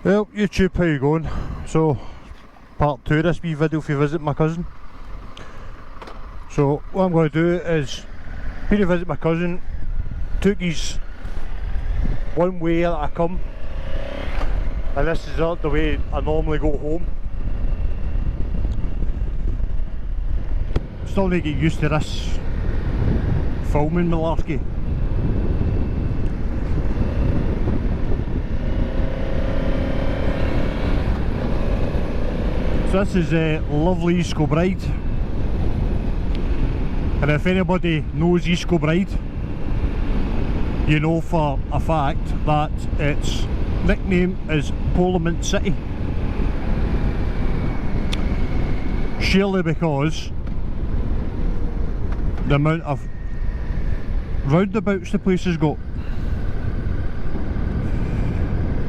Well, YouTube, how you going? So, part 2 of this wee video if you visit my cousin. So, what I'm going to do is, been to visit my cousin, took his one way that I come, and this is the way I normally go home. Still need to get used to this filming malarkey. So this is lovely East Kilbride, and if anybody knows East Kilbride, you know for a fact that its nickname is Parliament City. Surely because the amount of roundabouts the place has got.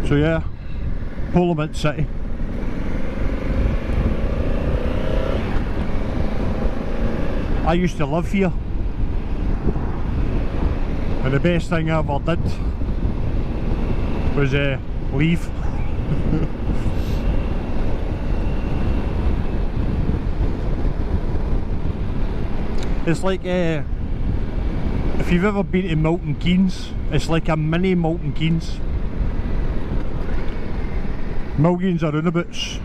So yeah, Parliament City. I used to live here, and the best thing I ever did was leave. It's like, if you've ever been to Milton Keynes, it's like a mini Milton Keynes. Millions of roundabouts.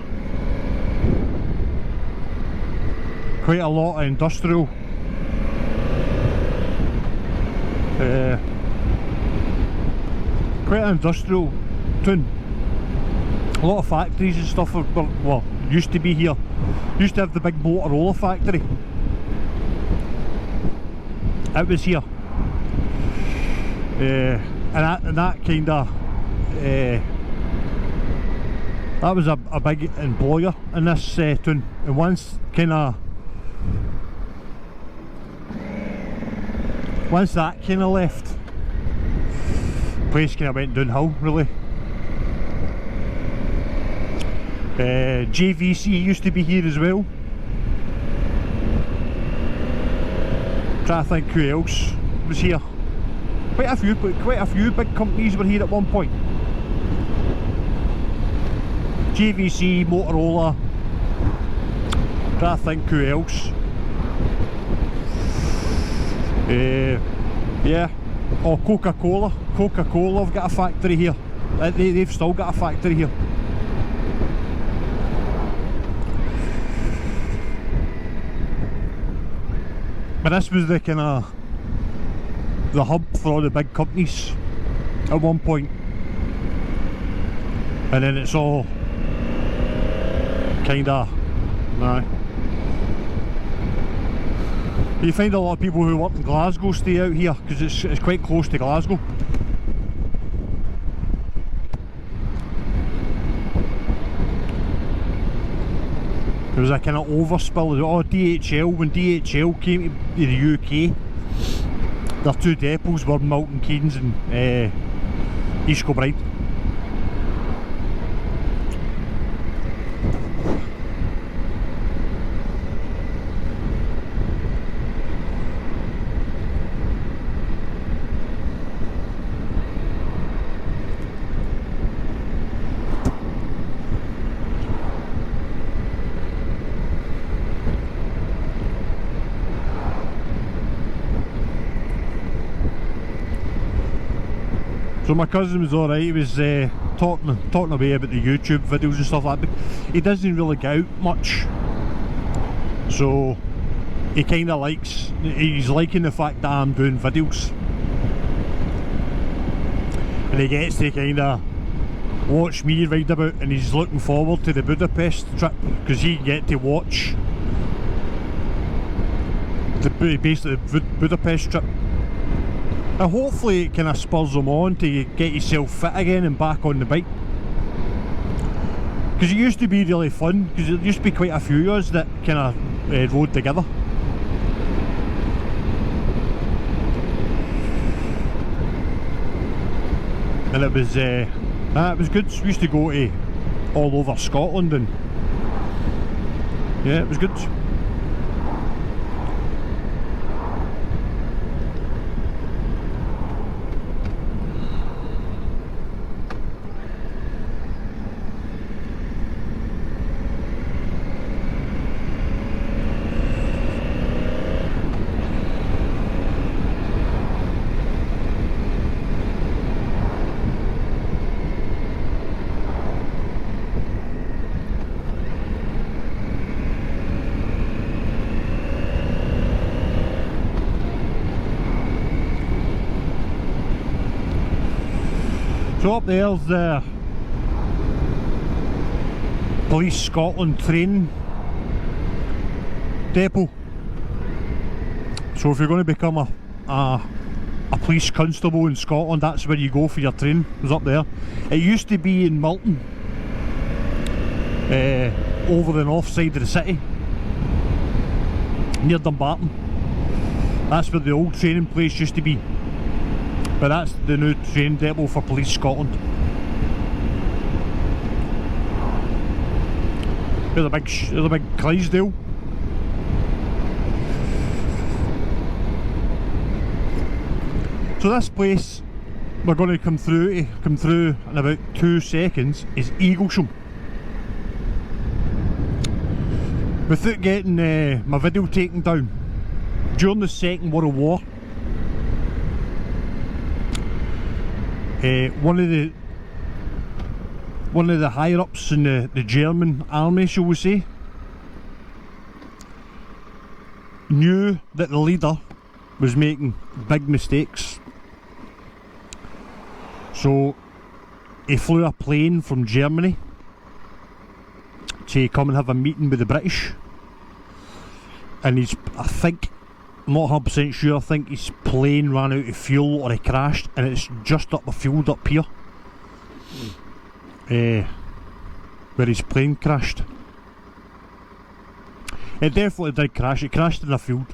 Quite a lot of industrial. Quite an industrial town. A lot of factories and stuff well, used to be here. Used to have the big Motorola factory. It was here. And that kind of that was a big employer in this town. And once that kind of left, the place kind of went downhill, really. JVC used to be here as well. Trying to think who else was here. Quite a few big companies were here at one point. JVC, Motorola. Trying to think who else. Yeah. Oh, Coca-Cola. Coca-Cola have got a factory here. They've still got a factory here. But this was the kind of the hub for all the big companies at one point, and then it's all kind of You find a lot of people who work in Glasgow stay out here because it's quite close to Glasgow. There was a kind of overspill. Oh, DHL, when DHL came to the UK, their two depots were Milton Keynes and East Kilbride. So my cousin was alright. He was talking away about the YouTube videos and stuff like that, but he doesn't really get out much, so he kind of he's liking the fact that I'm doing videos, and he gets to kind of watch me ride about, and he's looking forward to the Budapest trip because he can get to watch basically the Budapest trip. And hopefully it kind of spurs them on to get yourself fit again and back on the bike. Because it used to be really fun, because there used to be quite a few of us that kind of rode together. And it was good. We used to go to all over Scotland, and yeah, it was good. So up there's the Police Scotland training depot. So if you're going to become a police constable in Scotland, that's where you go for your training. It's up there. It used to be in Milton, over the north side of the city, near Dumbarton. That's where the old training place used to be, but that's the new training depot for Police Scotland. There's a big Clydesdale. So this place we're going to come through in about 2 seconds is Eaglesham. Without getting my video taken down, during the Second World War, one of the higher ups in the German army, shall we say, knew that the leader was making big mistakes. So he flew a plane from Germany to come and have a meeting with the British, and I'm not 100% sure, I think his plane ran out of fuel or he crashed, and it's just up a field up here where his plane crashed. It definitely did crash. It crashed in a field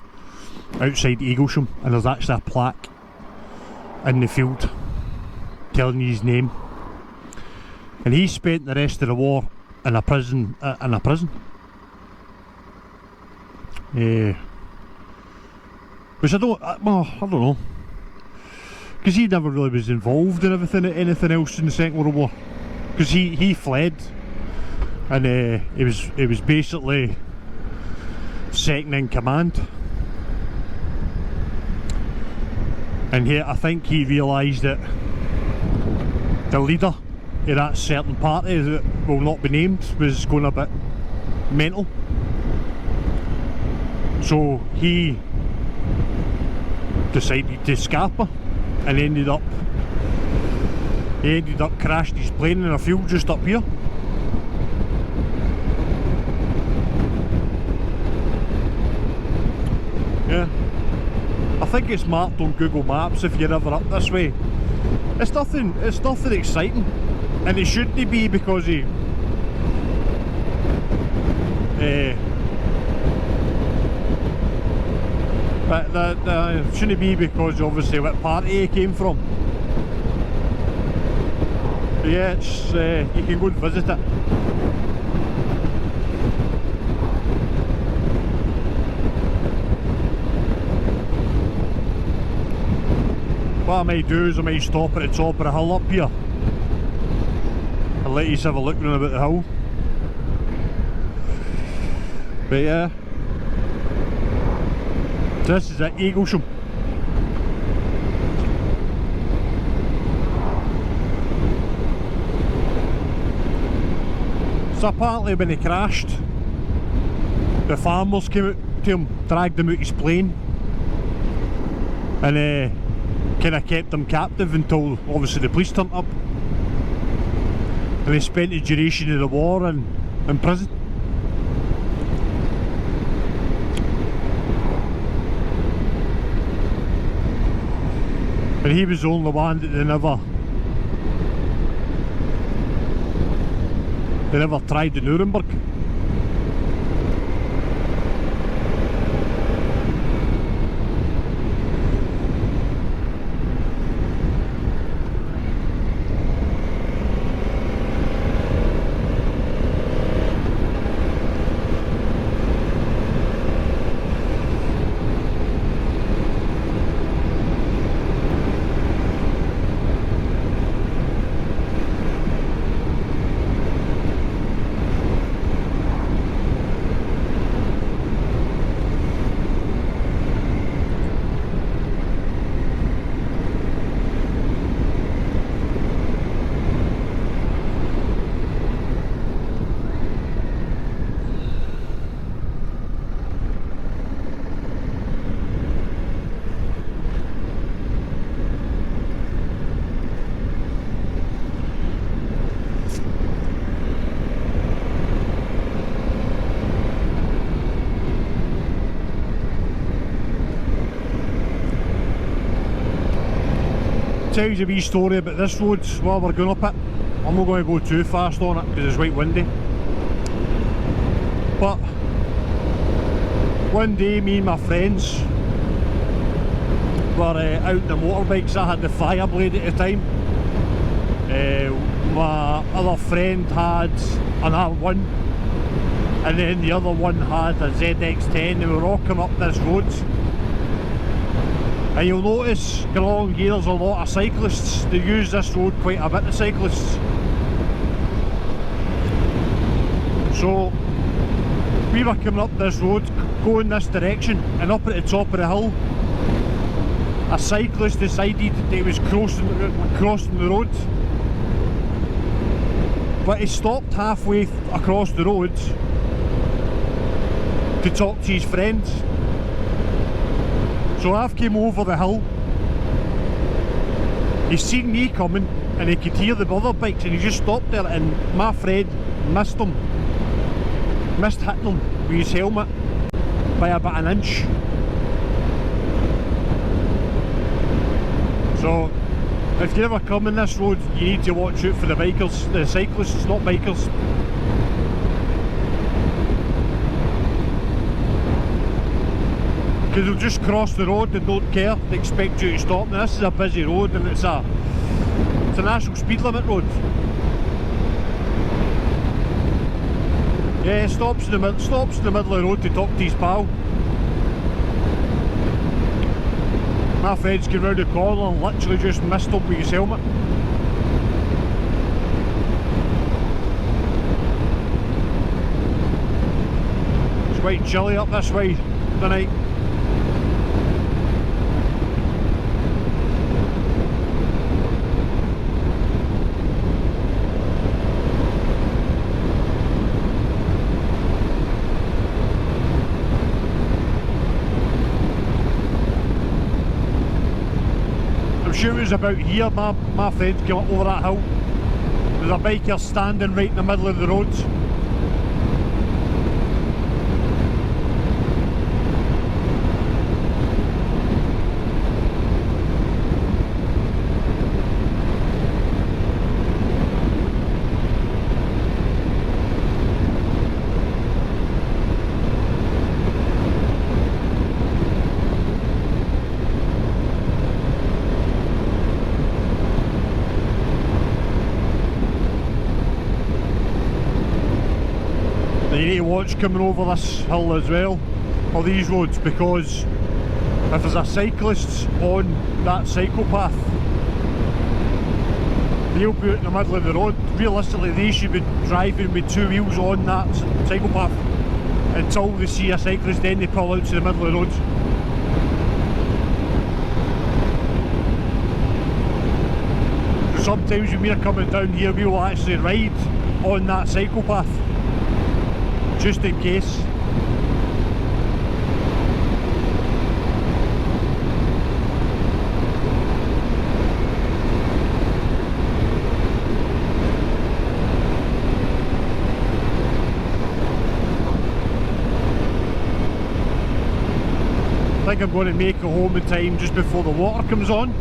outside Eaglesham, and there's actually a plaque in the field telling you his name. And he spent the rest of the war in a prison. Which I don't know, because he never really was involved in anything else in the Second World War, because he fled, and he was basically second in command. And here I think he realised that the leader of that certain party that will not be named was going a bit mental. So he decided to scamper, and ended up crashing his plane in a field just up here. Yeah, I think it's marked on Google Maps if you're ever up this way. It's nothing exciting, and it shouldn't be, because it shouldn't be because obviously what party he came from. But yeah, it's you can go and visit it. What I might do is I might stop at the top of the hill up here and let you have a look round about the hill. But yeah, this is at Eaglesham. So apparently when he crashed, the farmers came out to him, dragged him out his plane, and kind of kept him captive until obviously the police turned up, and he spent the duration of the war in prison. And he was the only one that they never tried in Nuremberg. tell you a wee story about this road while we're going up it. I'm not going to go too fast on it because it's quite windy. But one day me and my friends were out on the motorbikes. I had the Fireblade at the time. My other friend had an R1, and then the other one had a ZX10, and we were all coming up this road. And you'll notice going along here there's a lot of cyclists. They use this road quite a bit, the cyclists. So we were coming up this road, going this direction, and up at the top of the hill a cyclist decided that he was crossing the road, but he stopped halfway across the road to talk to his friends. So I've came over the hill, he's seen me coming and he could hear the other bikes, and he just stopped there, and my friend missed hitting him with his helmet by about an inch. So if you ever come in this road, you need to watch out for the bikers, the cyclists, not bikers. Because they'll just cross the road, they don't care, they expect you to stop. Now this is a busy road, and it's a national speed limit road. Yeah, stops in the middle of the road to talk to his pal. My friend's came round the corner and literally just missed him with his helmet. It's quite chilly up this way tonight. I'm sure it was about here my friend came up over that hill. There's a biker standing right in the middle of the road. You need to watch coming over this hill as well, or these roads, because if there's a cyclist on that cycle path, they'll be out in the middle of the road. Realistically, they should be driving with two wheels on that cycle path until they see a cyclist, then they pull out to the middle of the road. So sometimes when we're coming down here, we will actually ride on that cycle path, just in case. I think I'm going to make it home in time just before the water comes on.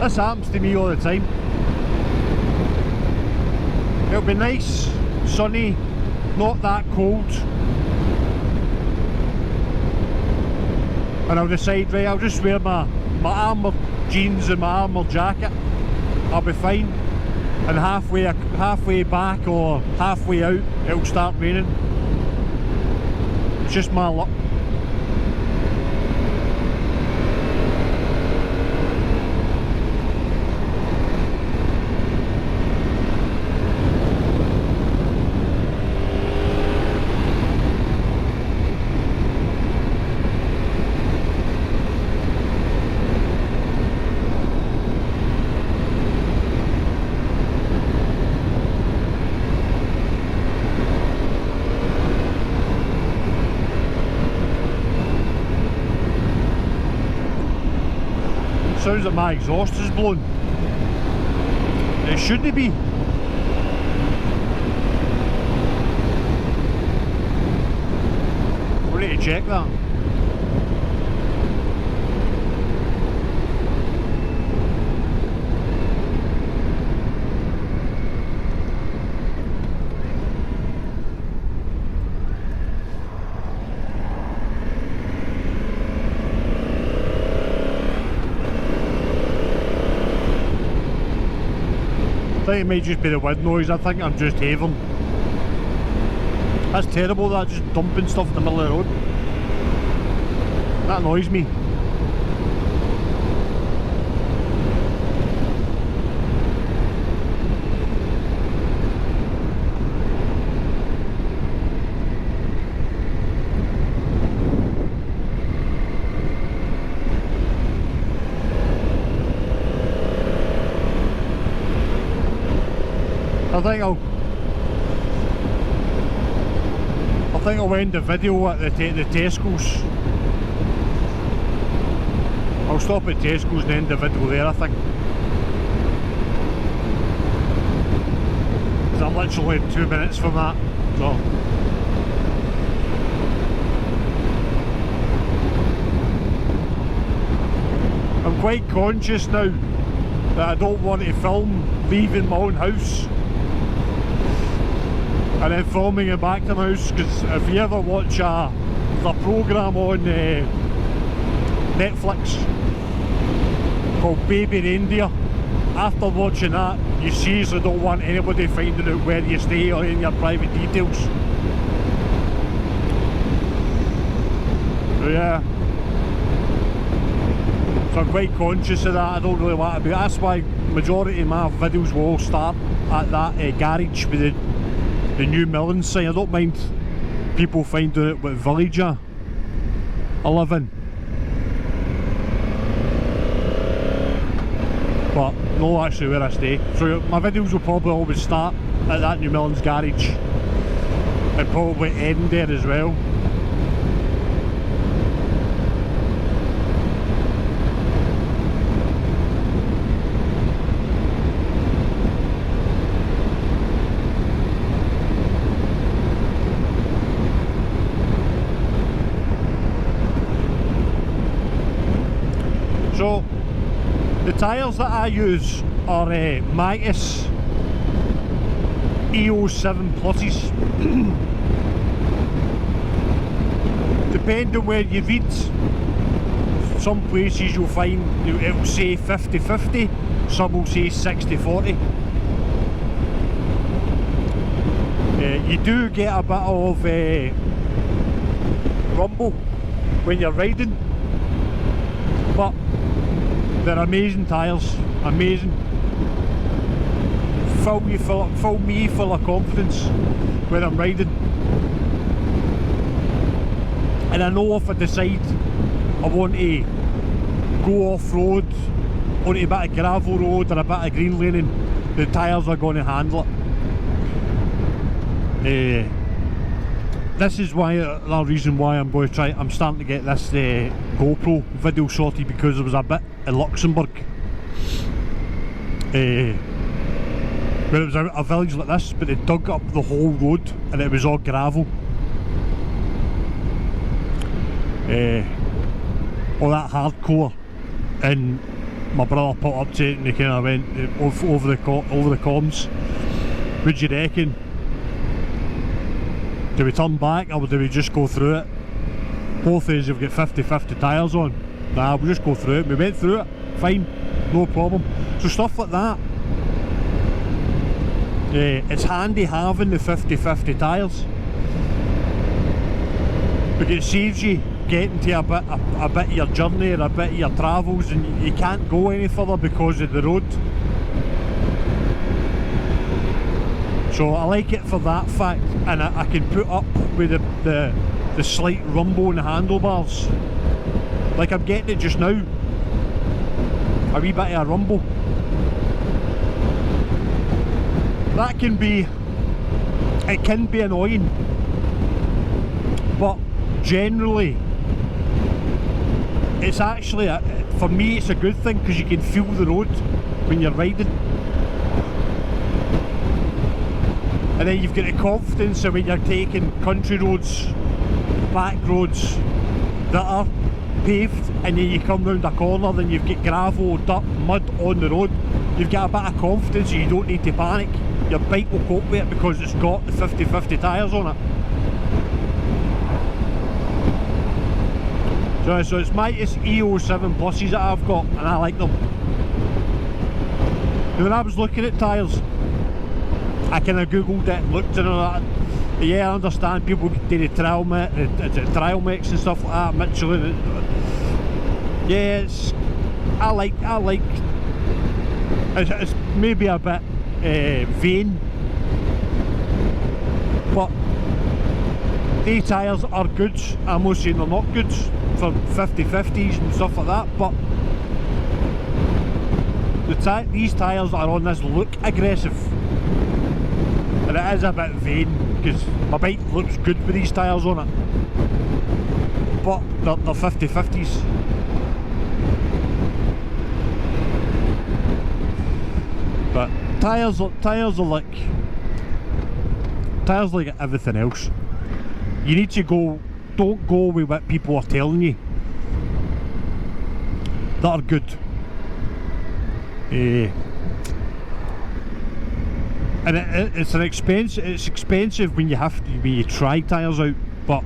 This happens to me all the time. It'll be nice, sunny, not that cold, and I'll decide, right, I'll just wear my armoured jeans and my armoured jacket, I'll be fine, and halfway back or halfway out it'll start raining. It's just my luck. Sounds like my exhaust is blown. It shouldn't be. We need to check that. think it might just be the wind noise. I think I'm just having. That's terrible, that just dumping stuff in the middle of the road. That annoys me. I think I'll end the video at the Tesco's. I'll stop at Tesco's and end the video there, I think. 'Cause I'm literally 2 minutes from that, so. I'm quite conscious now that I don't want to film leaving my own house and then filming it back to my house, because if you ever watch the programme on Netflix called Baby Reindeer, after watching that you seriously don't want anybody finding out where you stay or any of your private details. So yeah, so I'm quite conscious of that. I don't really want to be, that's why majority of my videos will all start at that garage with the new milling sign. I don't mind people finding out what village I live in, but no, actually where I stay. So my videos will probably always start at that New Millen's garage and probably end there as well. So the tyres that I use are Mitas EO7 pluses. Depending on where you read, some places you'll find it will say 50-50, some will say 60-40. You do get a bit of rumble when you're riding, but they're amazing tyres, amazing. Fill me full of confidence when I'm riding. And I know if I decide I want to go off-road onto a bit of gravel road or a bit of green laning, the tyres are going to handle it. This is why, the reason why I'm going to try, I'm starting to get this GoPro video sorted, because there was a bit in Luxembourg where it was a village like this, but they dug up the whole road and it was all gravel. All that hardcore, and my brother put up to it and they kind of went over the comms. Would you reckon? Do we turn back or do we just go through it? Both of us have got 50-50 tyres on. Nah, we'll just go through it. We went through it, fine, no problem. So stuff like that, it's handy having the 50-50 tyres, because it saves you getting to a bit of your journey or a bit of your travels and you can't go any further because of the road. So I like it for that fact, and I can put up with the slight rumble in the handlebars. Like I'm getting it just now, a wee bit of a rumble. That can be, it can be annoying, but generally it's actually, for me it's a good thing, because you can feel the road when you're riding. And then you've got the confidence of when you're taking country roads, back roads that are paved, and then you come round a corner, then you've got gravel, dirt, mud on the road. You've got a bit of confidence, so you don't need to panic. Your bike will cope with it because it's got the 50-50 tyres on it. So it's Mitas EO7 pluses that I've got, and I like them. Now when I was looking at tyres, I kind of googled it, looked at that. Yeah, I understand people do the trial mix and stuff like that, Michelin. Yeah, I like it's maybe a bit vain, but these tyres are good. I'm not saying they're not good for 50/50s and stuff like that, but these tyres are on this look aggressive, and it is a bit vain because my bike looks good with these tyres on it, but they're 50/50s. But tyres are like everything else. You need to don't go with what people are telling you that are good. And it's expensive when you try tyres out, but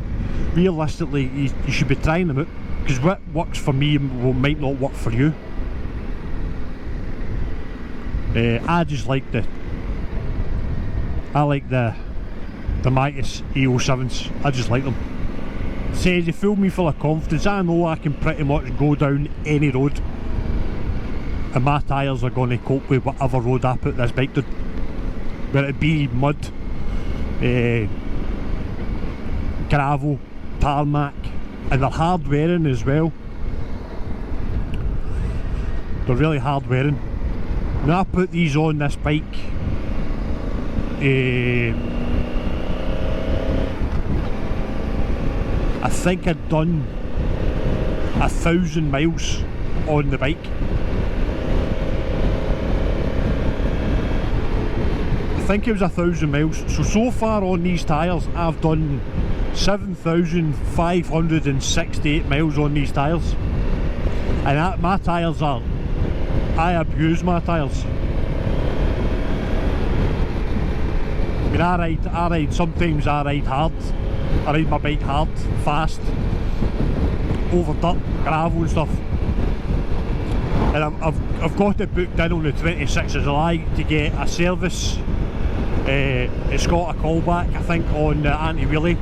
realistically you should be trying them out, because what works for me might not work for you. I just like the Midas E07s. I just like them. Says they fill me full of confidence. I know I can pretty much go down any road and my tyres are going to cope with whatever road I put this bike down, whether it be mud, gravel, tarmac, and they're hard wearing as well. They're really hard wearing. When I put these on this bike, I think I'd done 1,000 miles on the bike. I think it was 1,000 miles. So far on these tyres I've done 7,568 miles on these tyres, and my tyres are, I abuse my tyres. I mean, I ride, sometimes I ride hard. I ride my bike hard, fast, over dirt, gravel and stuff. And I've got it booked in on the 26th of July to get a service. It's got a callback, I think, on the anti-wheelie.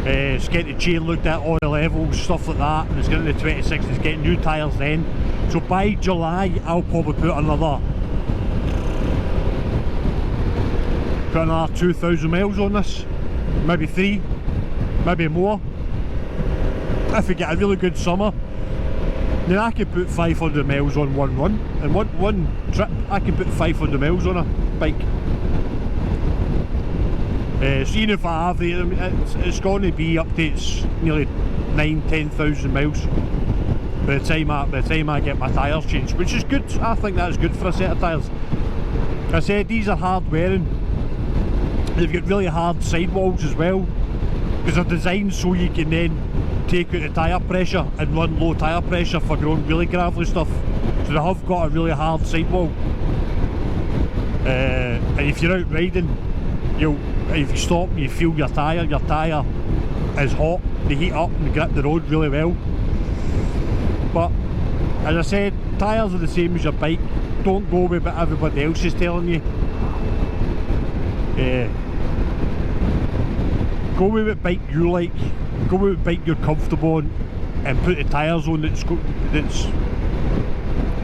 It's getting the chain looked at, oil levels, stuff like that, and it's getting the 26th, it's getting new tyres then. So by July I'll probably put another 2,000 miles on this, maybe 3, maybe more. If we get a really good summer, then I can put 500 miles on one run. In one trip I can put 500 miles on a bike. So even if I have it's going to be up to nearly 9,000-10,000 miles by the time I get my tyres changed, which is good. I think that's good for a set of tyres. I said these are hard wearing. They've got really hard sidewalls as well, because they're designed so you can then take out the tyre pressure and run low tyre pressure for going really gravelly stuff. So they have got a really hard sidewall. And if you're out riding, if you stop and you feel your tyre is hot, they heat up and grip the road really well. But as I said, tyres are the same as your bike. Don't go with what everybody else is telling you. Go with what bike you like, go with what bike you're comfortable on, and put the tyres on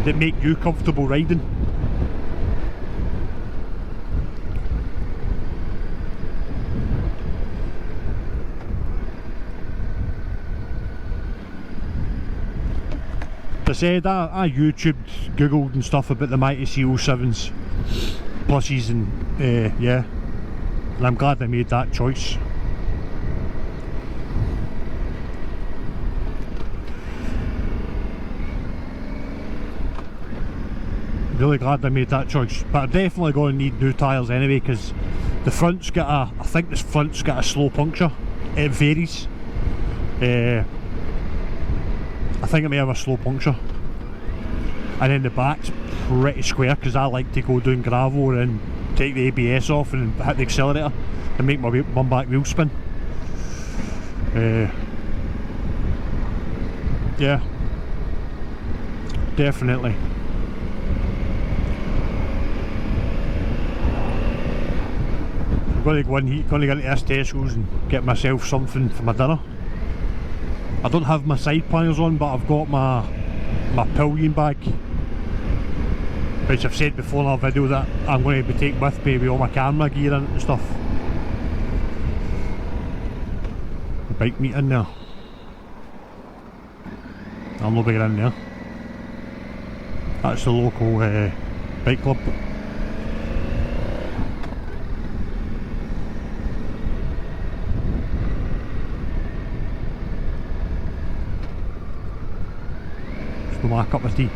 that make you comfortable riding. As I said, I YouTubed, googled and stuff about the Mighty CO7s, plushies, and yeah, and I'm glad I made that choice. Really glad I made that choice, but I'm definitely going to need new tyres anyway, because the front's got I think this front's got a slow puncture. It varies. I think it may have a slow puncture, and then the back's pretty square because I like to go down gravel and take the ABS off and hit the accelerator and make my one back wheel spin. Yeah, definitely. going to go into this Tesco's and get myself something for my dinner. I don't have my side planners on, but I've got my pillion bag, which I've said before in our video that I'm going to be taking with me with all my camera gear in it and stuff. The bike meet in there. I'm not bigger in there. That's the local bike club. It's my cup of tea.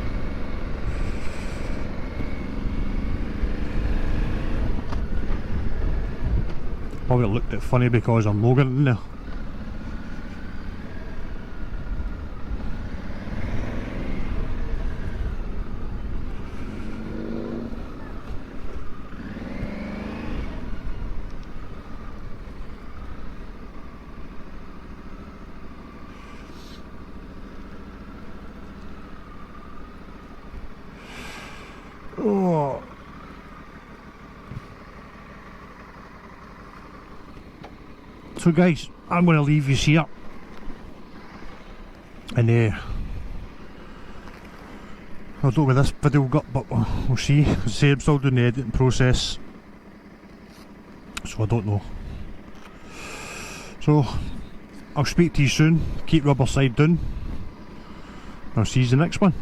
Probably looked at funny because I'm logging in there. Oh. So guys, I'm going to leave you here, and I don't know where this video got, but we'll see. I'm still doing the editing process, so I don't know. So I'll speak to you soon. Keep rubber side down. I'll see you in the next one.